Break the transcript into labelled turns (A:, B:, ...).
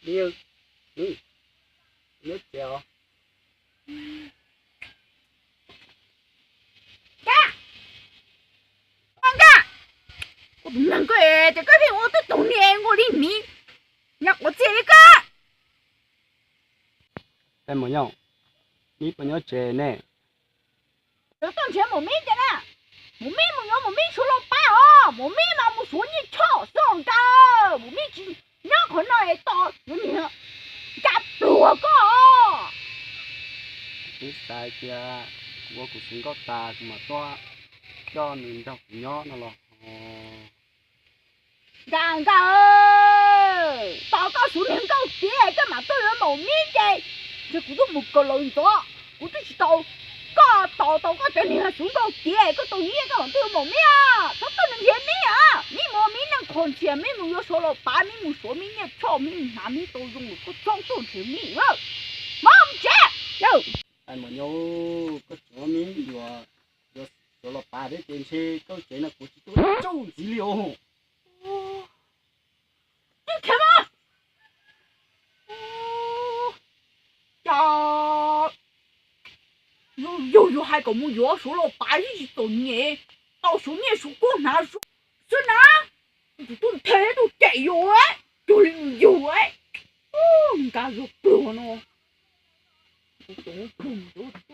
A: 你你叫。
B: 我不能够这个片我都懂年我的命，让我这个。
A: 哎，冇用，你不要这呢。
B: 这当前冇命的啦，冇命冇用冇命说老板哦，冇命嘛冇说你吵上的，冇命只让可能也到有你干多个。
A: 你sai kia,我cũng không có ta mà to cho mình đọc nhỏ nó lo.
B: Gàng gà ơi, tao có số lượng cao tía cái mà tôi là màu miếng đây, chứ cũng có một cái lối đó, cũng chỉ tao có cái này là số cao tía cái tôi nghĩ cái mà tôi là màu miếng à, sao tôi能见面啊？你毛米能看见面没有说了八米没说米呢，炒米哪米都用了，个装都吃米了，忙吃哟。
A: Ai mà nhau có chỗ miếng vừa chỗ là ba đứa tiền xe có chuyện là của chị tôi châu dữ liệu.
B: 你看嘛，呀，有还跟我约说了八日去做年，到时候你说过哪说哪，你都态度这样哎，有哎，人家说不呢，我碰到。